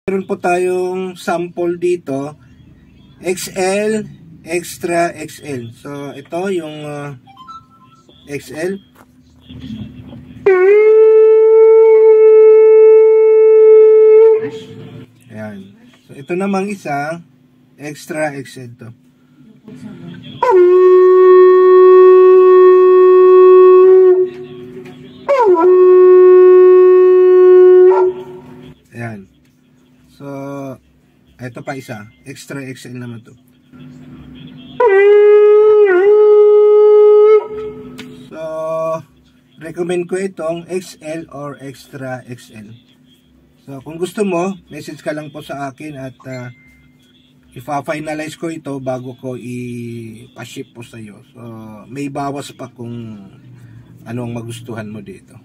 Meron po tayong sample dito, XL, Extra, XL. So ito yung XL. Ayan. So ito namang isa, Extra, XL to. Ayan. So, ito pa isa. Extra XL naman to. So, recommend ko itong XL or Extra XL. So, kung gusto mo, message ka lang po sa akin at ipa-finalize ko ito bago ko i-ship po sa iyo. So, may bawas pa kung ano ang magustuhan mo dito.